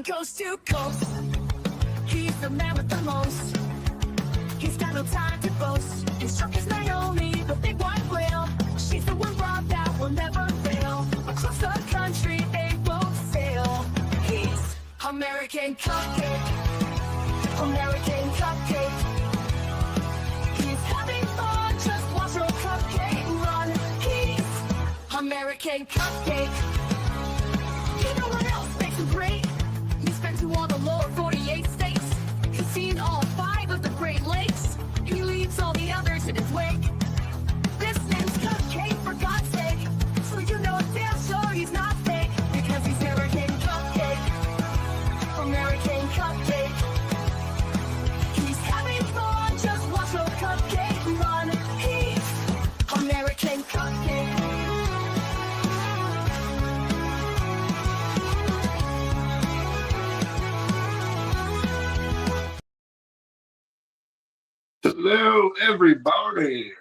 coast to coast. He's the man with the most. He's got no time to boast. His truck is Naomi, the big white whale. She's the one rock that will never fail. Across the country, they won't sail. He's American Cupcake. American Cupcake. He's having fun, just watch your cupcake run. He's American Cupcake. You know what else makes him great? He's been to all the lower 48 states. He's seen all 5 of the Great Lakes. He leaves all the others in his wake. This name's Cupcake, for God's sake. So you know damn sure he's not fake. Because he's American Cupcake. American Cupcake. He's having fun, just watch your cupcake run. He's American Cupcake. Hello, everybody.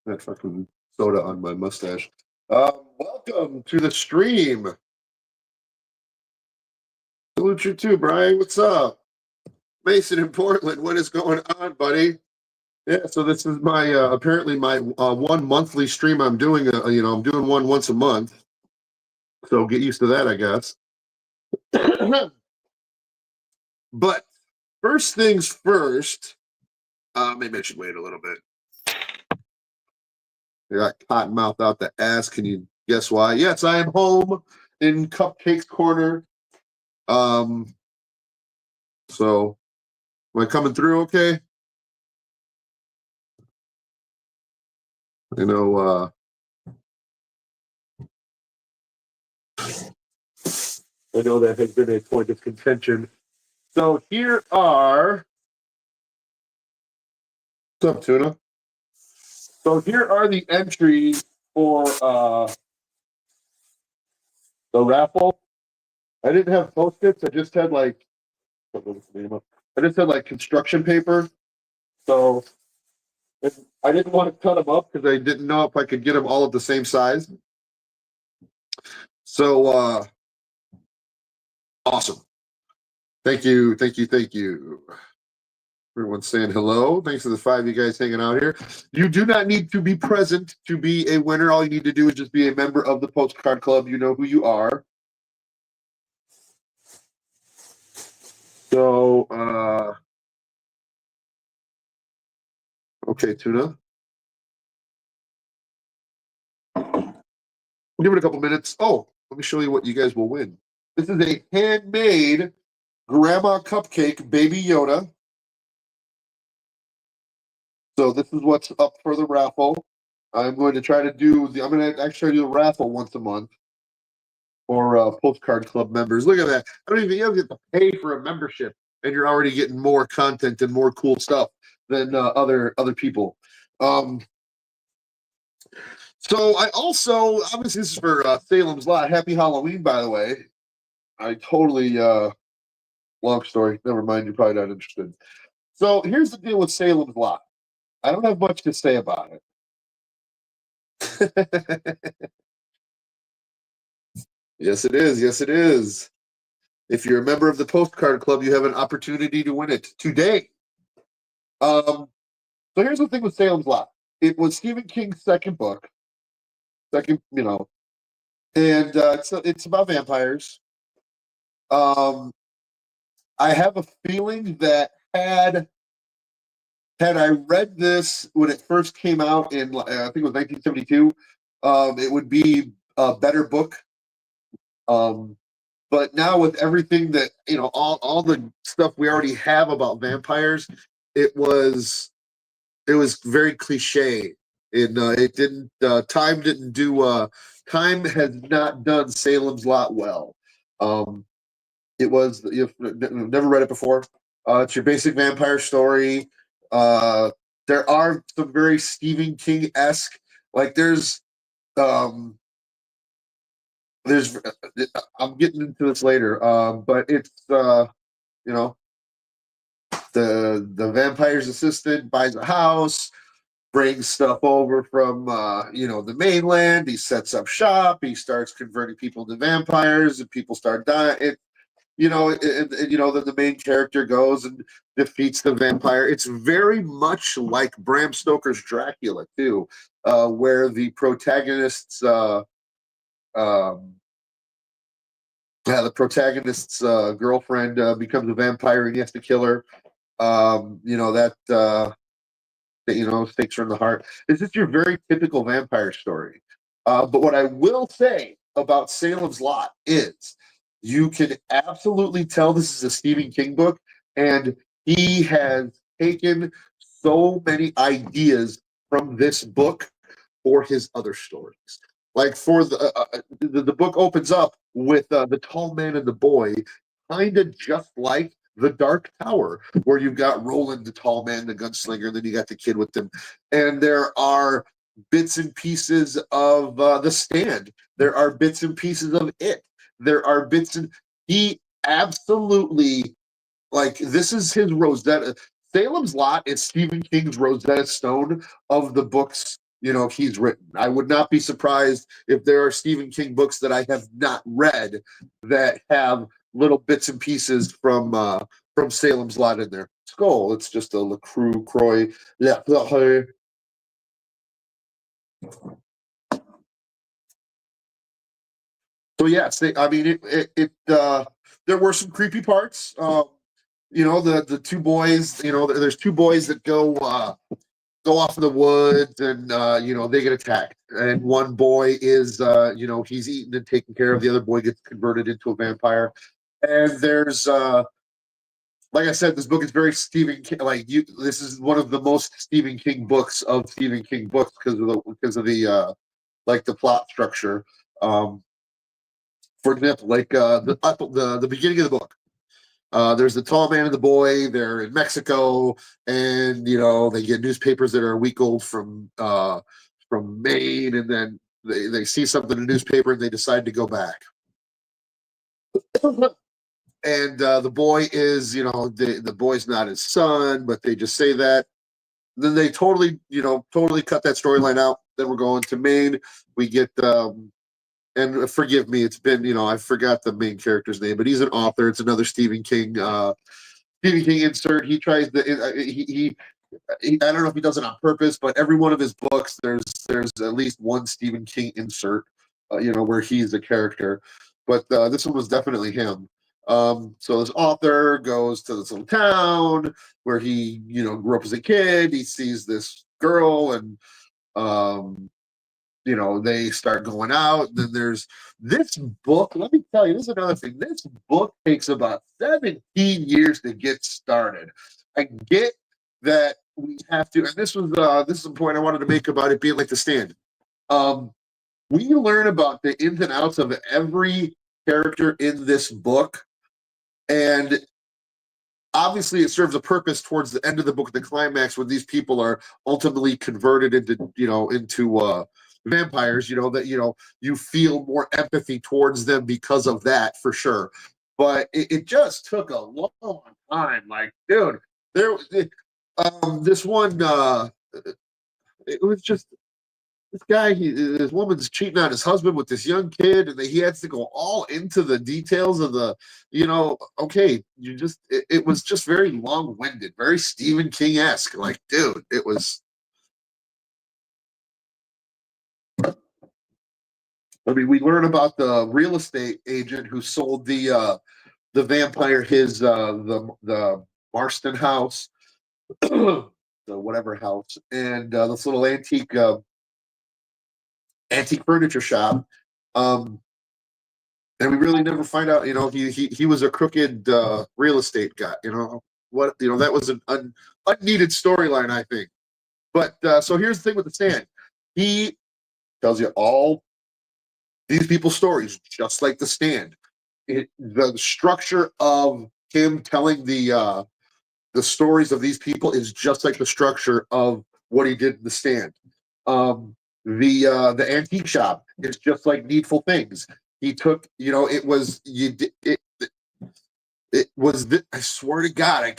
That fucking soda on my mustache. Welcome to the stream. Salute you too, Brian. What's up? Mason in Portland. What is going on, buddy? Yeah, so this is my apparently my one monthly stream I'm doing. I'm doing one once a month. So get used to that, I guess. But first things first. Maybe I should wait a little bit. I got cotton mouth out the ass. Can you guess why? Yes, I am home in CUPCAKE'S Corner. So am I coming through okay? You know, I know that has been a point of contention. So here are what's up, Tuna? So here are the entries for the raffle. I didn't have Post-its. I just had like construction paper. So I didn't want to cut them up because I didn't know if I could get them all at the same size. So awesome. Thank you. Everyone's saying hello. Thanks to the 5 of you guys hanging out here. You do not need to be present to be a winner. All you need to do is just be a member of the Postcard Club. You know who you are. So, okay, Tuna. We'll give it a couple minutes. Oh, let me show you what you guys will win. This is a handmade grandma cupcake, Baby Yoda. So this is what's up for the raffle. I'm going to try to do a raffle once a month for Postcard Club members. Look at that. You don't get to pay for a membership, and you're already getting more content and more cool stuff than other people. So I also, obviously this is for Salem's Lot. Happy Halloween, by the way. I totally, long story. Never mind, you're probably not interested. So here's the deal with Salem's Lot. I don't have much to say about it. Yes, it is. If you're a member of the Postcard Club, you have an opportunity to win it today. So here's the thing with Salem's Lot. It was Stephen King's second book. And it's about vampires. I have a feeling that had I read this when it first came out in, I think it was 1972, it would be a better book. But now with everything that, all the stuff we already have about vampires, it was very cliche. It didn't, time has not done Salem's Lot well. You've never read it before. It's your basic vampire story. There are some very Stephen King-esque, like I'm getting into this later, but it's the vampire's assistant buys a house, brings stuff over from the mainland. He sets up shop. He starts converting people to vampires, and people start dying. then the main character goes and defeats the vampire. It's very much like Bram Stoker's Dracula too, where the protagonist's um, girlfriend becomes a vampire and he has to kill her. That stakes her in the heart. It's just your very typical vampire story. But what I will say about Salem's Lot is you can absolutely tell this is a Stephen King book, and he has taken so many ideas from this book for his other stories. Like for the book opens up with the tall man and the boy, kind of just like the Dark Tower, where you've got Roland, the tall man, the gunslinger, and then you got the kid with him. And there are bits and pieces of The Stand. There are bits and pieces of It. There are bits and he absolutely this is his Rosetta. Salem's Lot is Stephen King's Rosetta Stone of the books he's written. I would not be surprised if there are Stephen King books that I have not read that have little bits and pieces from Salem's Lot in there. Skull, it's just a LaCroix. So yes, I mean there were some creepy parts. The two boys. There's two boys that go off in the woods and they get attacked, and one boy is he's eaten and taken care of. The other boy gets converted into a vampire, and there's like I said, this book is very Stephen King. This is one of the most Stephen King books of Stephen King books because of the plot structure. For example, the beginning of the book. There's the tall man and the boy. They're in Mexico, and they get newspapers that are a week old from Maine, and then they see something in a newspaper and they decide to go back. And the boy is, the boy's not his son, but they just say that. Then they totally cut that storyline out. Then we're going to Maine. We get and forgive me, it's been, I forgot the main character's name, but he's an author. It's another Stephen King insert. He tries to, he I don't know if he does it on purpose, but every one of his books, there's at least one Stephen King insert, where he's a character. But this one was definitely him. So this author goes to this little town where he, grew up as a kid. He sees this girl, and they start going out. Then there's this book. Let me tell you, this is another thing. This book takes about 17 years to get started. I get that we have to, and this is a point I wanted to make about it being like The Stand. We learn about the ins and outs of every character in this book, and obviously it serves a purpose towards the end of the book, the climax, when these people are ultimately converted into vampires. That you feel more empathy towards them because of that, for sure. But it just took a long time. Like, dude, this one, it was just this guy. This woman's cheating on his husband with this young kid, and he has to go all into the details of the, okay, it was just very long-winded, very Stephen King-esque. Like, dude, it was. I mean, we learn about the real estate agent who sold the vampire his the Marston house, the whatever house, and this little antique furniture shop. And we really never find out. He was a crooked real estate guy. That was an unneeded storyline, I think. But so here's the thing with The Stand. He tells you all these people's stories, just like The Stand. The structure of him telling the stories of these people is just like the structure of what he did in The Stand. The antique shop is just like Needful Things. He took, it was I swear to God, I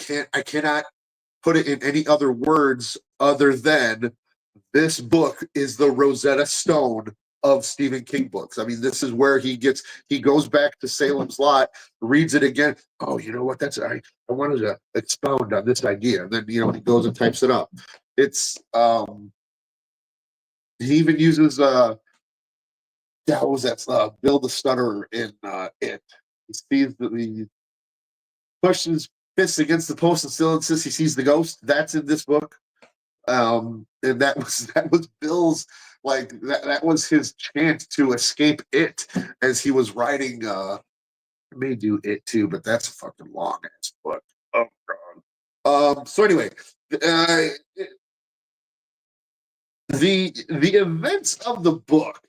cannot put it in any other words other than this book is the Rosetta Stone of Stephen King books. I mean, this is where he goes back to Salem's Lot, reads it again. Oh, you know what? I wanted to expound on this idea. And then, he goes and types it up. It's he even uses what was that? Bill the Stutterer in it. He sees he pushes his fist against the post and still insists he sees the ghost. That's in this book. And that was Bill's, like, that was his chance to escape it as he was writing. I may do it too, but that's a fucking long ass book. Oh god. So anyway, the events of the book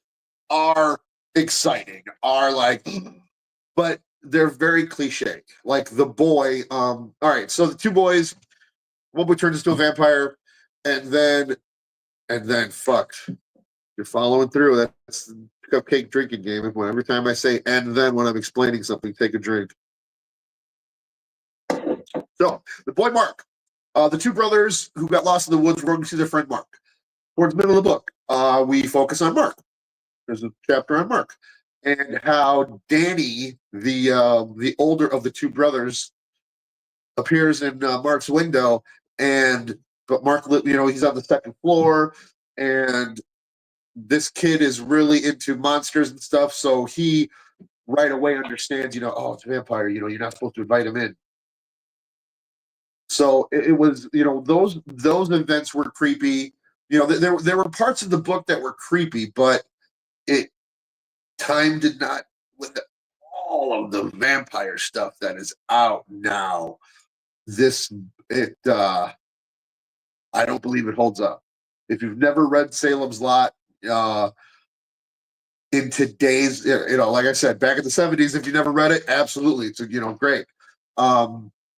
are exciting, are like, but they're very cliche. Like the boy, all right, so the two boys, one boy turns into a vampire, and then fuck, you're following through. That's the cupcake drinking game. Every time I say and then when I'm explaining something, take a drink. So the boy Mark, the two brothers who got lost in the woods, rode to see their friend Mark. Towards the middle of the book, we focus on Mark. There's a chapter on Mark and how Danny, the older of the two brothers, appears in Mark's window, but Mark, he's on the second floor, and this kid is really into monsters and stuff, so he right away understands, oh, it's a vampire, you're not supposed to invite him in. So it was, those events were creepy. There were parts of the book that were creepy, but time did not, with all of the vampire stuff that is out now, I don't believe it holds up. If you've never read Salem's Lot, in today's, like I said, back in the 70s, if you never read it, absolutely, it's great.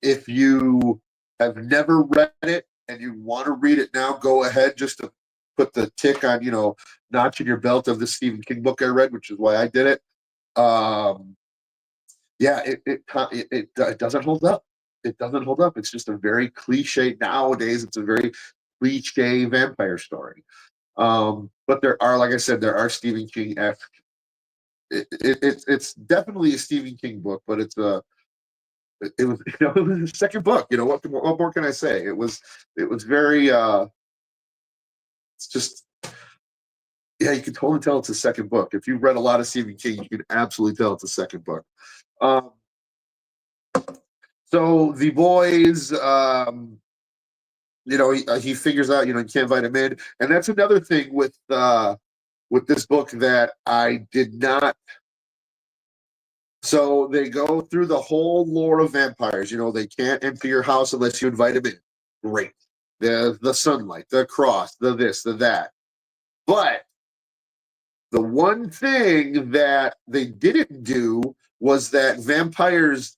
If you have never read it and you want to read it now, go ahead, just to put the tick on, notch in your belt of the Stephen King book I read, which is why I did it. Yeah, it doesn't hold up. It doesn't hold up. It's just a very cliche nowadays. It's a very cliche vampire story. But there are, like I said, there are Stephen King-esque. It's definitely a Stephen King book, but it was it was the second book. What more can I say? It was very it's just, yeah, you can totally tell it's a second book. If you've read a lot of Stephen King, you can absolutely tell it's a second book. So the boys, he figures out, you can't invite him in, and that's another thing with this book that I did not. So they go through the whole lore of vampires. They can't enter your house unless you invite them in. Great. The sunlight, the cross, the this, the that. But the one thing that they didn't do was that vampires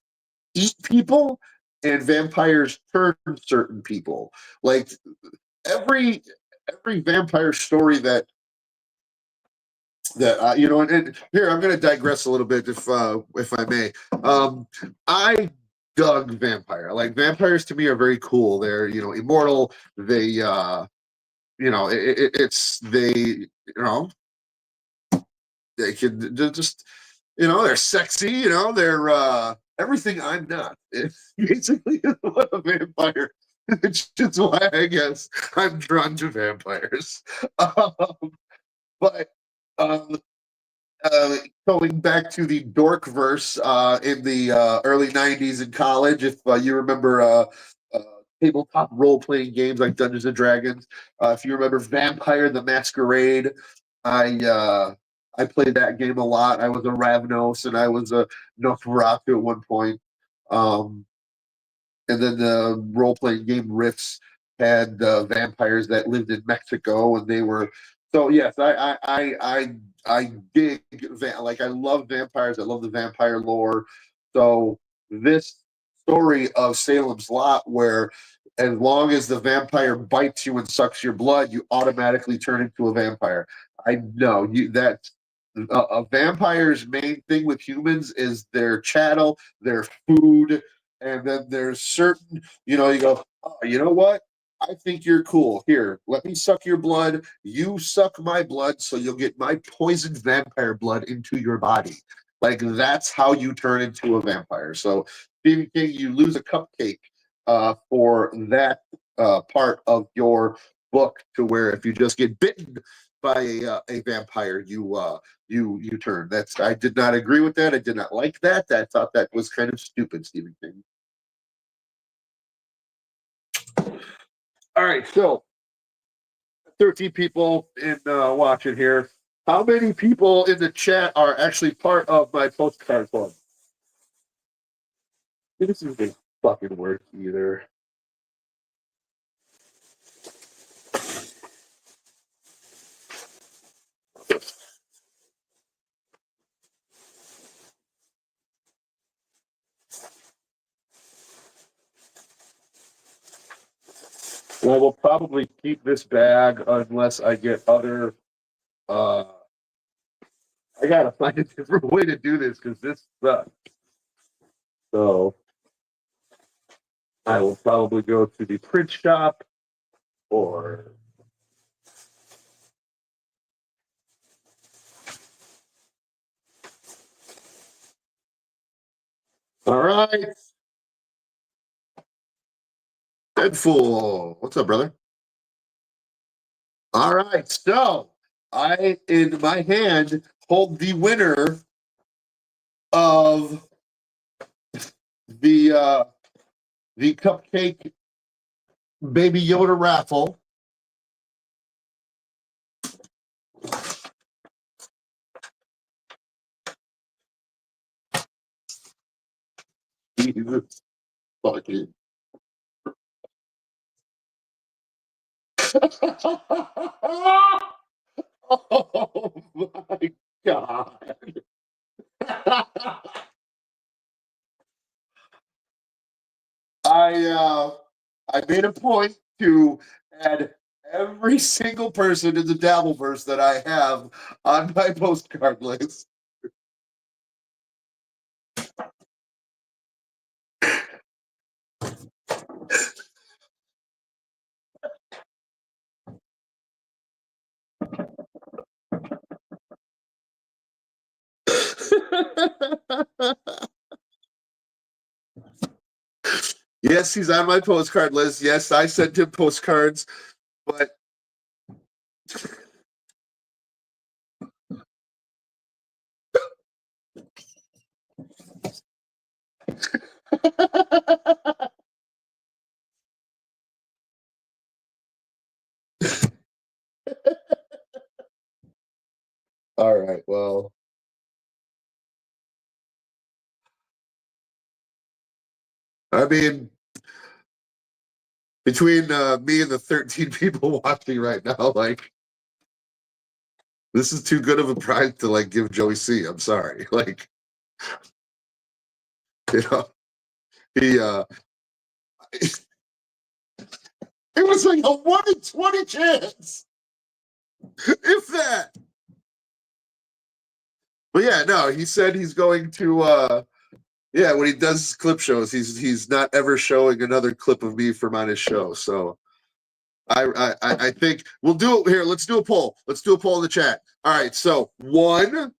eat people and vampires turn certain people. Like every vampire story that and here I'm going to digress a little bit if I may. I dug vampire. Like vampires to me are very cool. They're immortal. They it's they can just they're sexy. They're everything I'm not. It's basically what a vampire. It's just why I guess I'm drawn to vampires. But going back to the dork verse in the early 90s in college, if you remember tabletop role-playing games like Dungeons and Dragons, if you remember Vampire the Masquerade, I played that game a lot. I was a Ravnos and I was a Nosferatu at one point. And then the role-playing game Rifts had vampires that lived in Mexico, and they were. So yes, I dig, like I love vampires. I love the vampire lore. So this story of Salem's Lot, where as long as the vampire bites you and sucks your blood, you automatically turn into a vampire. I know that's a vampire's main thing with humans is their chattel, their food, and then there's certain, you go, oh, you know what? I think you're cool. Here, let me suck your blood. You suck my blood, so you'll get my poisoned vampire blood into your body. Like that's how you turn into a vampire. So Stephen King, you lose a cupcake for that part of your book. To where if you just get bitten by a vampire, you turn. That's I did not agree with that. I did not like that. I thought that was kind of stupid, Stephen King. All right, so 13 people in watching here. How many people in the chat are actually part of my postcard club? This isn't fucking work either. Well, we'll probably keep this bag unless I get other. Uh, I gotta find a different way to do this because this sucks. So I will probably go to the print shop or. All right. Deadpool. What's up, brother? All right. So I, in my hand, hold the winner of the the cupcake Baby Yoda raffle. Jesus fucking. Oh my god. I made a point to add every single person in the Dabbleverse that I have on my postcard list. Yes, he's on my postcard list. Yes, I sent him postcards, but all right, well, I mean, between me and the 13 people watching right now, like this is too good of a prize to like give Joey C. I'm sorry. Like, you know, he it was like a 1 in 20 chance. If that. But yeah, no, he said he's going to yeah, when he does his clip shows, he's not ever showing another clip of me from on his show. So I think we'll do it here. Let's do a poll. Let's do a poll in the chat. All right. So one,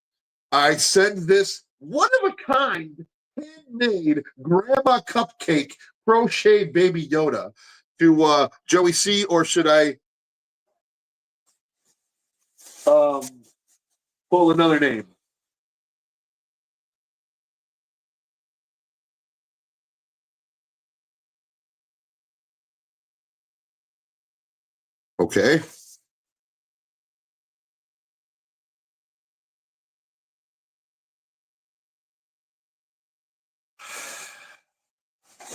I send this one of a kind, handmade grandma cupcake crochet baby Yoda to Joey C, or should I um pull another name? Okay.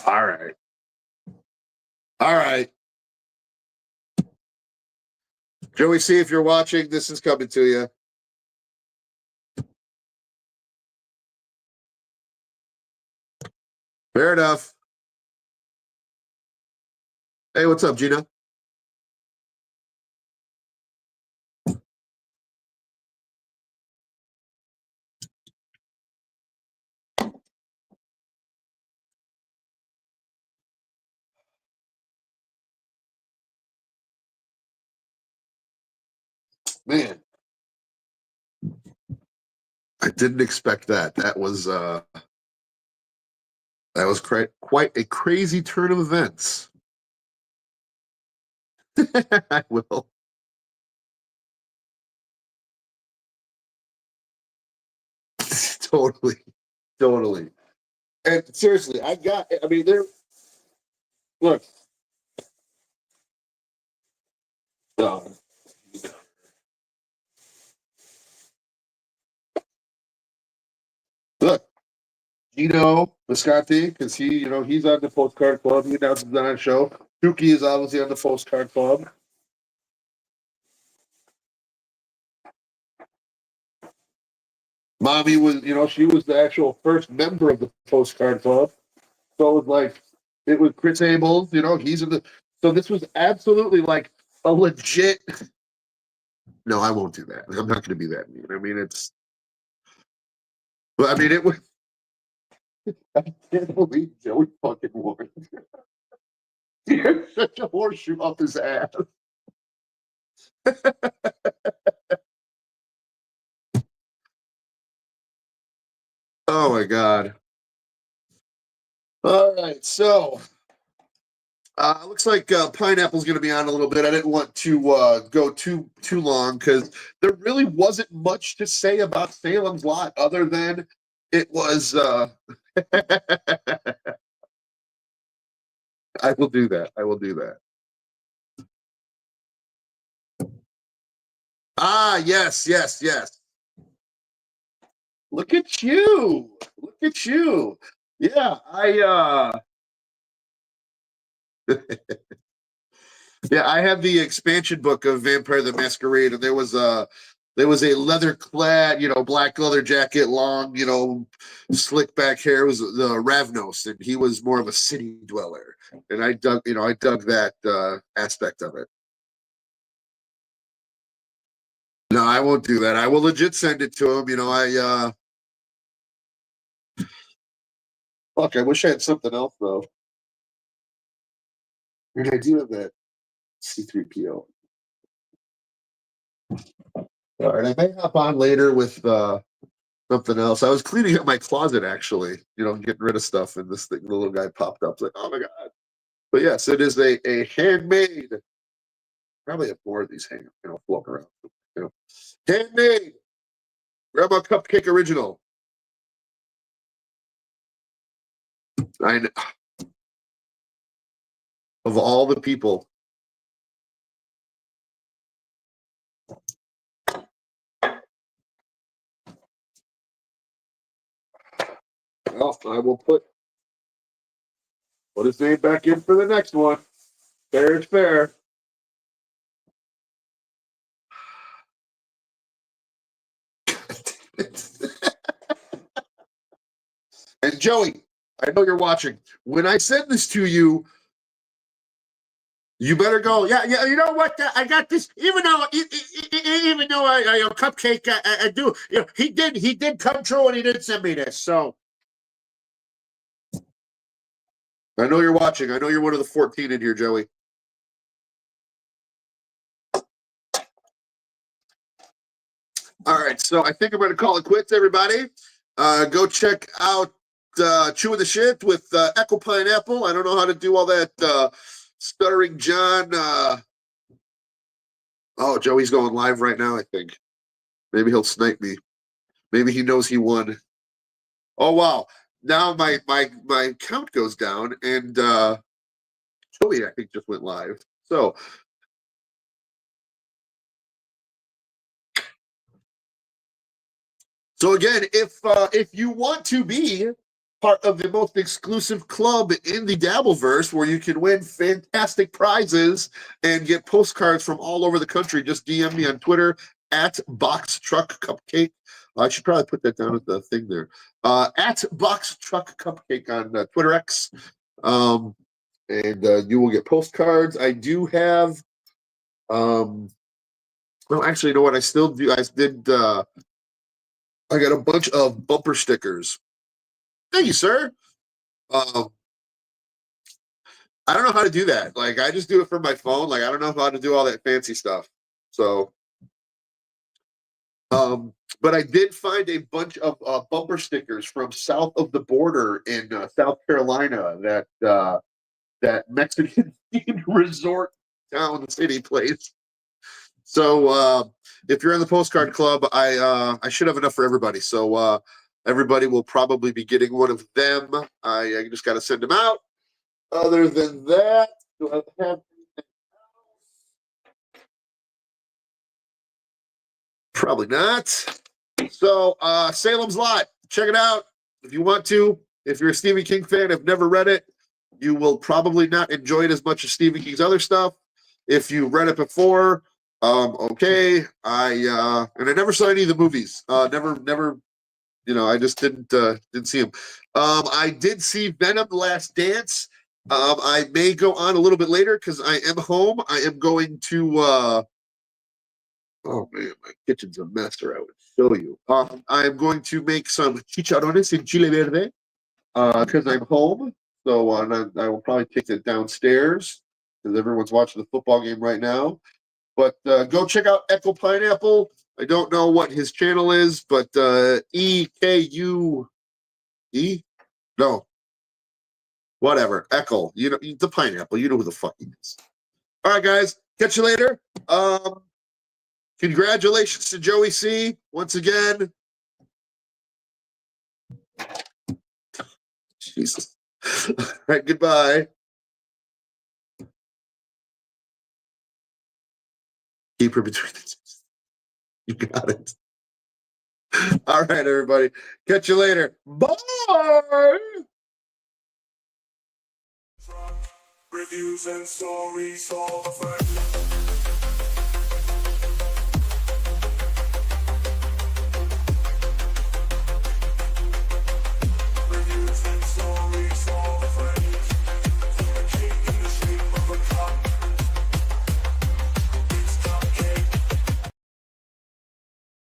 All right. All right. Joey C, if you're watching, this is coming to you. Fair enough. Hey, what's up, Gina? Man, I didn't expect that. That was quite a crazy turn of events. I will. Totally, totally. And seriously, I mean, look, uh, look, Gino Bisconti, because he's on the postcard club. He announces on our show. Tuki is obviously on the postcard club. Mommy was, she was the actual first member of the postcard club. So it was Chris Abels, he's in the. So this was absolutely like a legit. No, I won't do that. I'm not going to be that mean. I mean, it was. I can't believe Joey fucking won. He had such a horseshoe up his ass. Oh my god. All right, so looks like Pineapple's going to be on a little bit. I didn't want to go too long because there really wasn't much to say about Salem's Lot other than it was. I will do that. I will do that. Ah, yes, yes, yes. Look at you. Look at you. Yeah, yeah, I have the expansion book of Vampire the Masquerade, and there was a leather clad, black leather jacket, long, slick back hair. It was the Ravnos, and he was more of a city dweller. And I dug that aspect of it. No, I won't do that. I will legit send it to him. Fuck, I wish I had something else though. And I do have that C3PO. All right, I may hop on later with something else. I was cleaning up my closet actually, getting rid of stuff, and this thing, the little guy popped up. It's like, oh my god! But yes, it is a handmade. Probably have more of these hanging, floating around. Handmade Grandma Cupcake Original. I know, of all the people. Well, I will put his name back in for the next one. Fair is fair. And Joey, I know you're watching. When I send this to you, you better go. Yeah, yeah. You know what? I got this. Even though I Cupcake, I do. He did come true, and he did send me this. So I know you're watching. I know you're one of the 14 in here, Joey. All right, so I think I'm going to call it quits, everybody. Go check out Chewing the Shit with Echo Pineapple. I don't know how to do all that stuttering John. Oh, Joey's going live right now, I think. Maybe he'll snipe me. Maybe he knows he won. Oh, wow. Now my count goes down, and Joey, I think, just went live. So again, if you want to be part of the most exclusive club in the Dabbleverse, where you can win fantastic prizes and get postcards from all over the country, just DM me on Twitter at Box Truck Cupcake. I should probably put that down at the thing there. At Box Truck Cupcake on Twitter X, and you will get postcards. I do have. Well, actually, you know what? I still do. I did. I got a bunch of bumper stickers. Thank you, sir. Um, I don't know how to do that. Like, I just do it from my phone. Like, I don't know how to do all that fancy stuff. So But I did find a bunch of bumper stickers from south of the border in South Carolina that Mexican themed resort town city place. So if you're in the postcard club, I should have enough for everybody. So everybody will probably be getting one of them. I just got to send them out. Other than that, do I have probably not. So Salem's Lot, check it out if you want to. If you're a Stephen King fan, have never read it, you will probably not enjoy it as much as Stephen King's other stuff. If you read it before, okay. I never saw any of the movies. Never. I just didn't see them. I did see Venom: The Last Dance. I may go on a little bit later because I am home. I am going to. Oh man, my kitchen's a mess, or I would show you. I am going to make some chicharrones in chile verde because I'm home. So I will probably take it downstairs because everyone's watching the football game right now. But go check out Echo Pineapple. I don't know what his channel is, but EKUE? No. Whatever. Echo. You know, the pineapple. You know who the fuck he is. All right, guys. Catch you later. Congratulations to Joey C. once again. Jesus. All right, goodbye. Keep her between the two. You got it. All right, everybody. Catch you later. Bye. Reviews and stories all the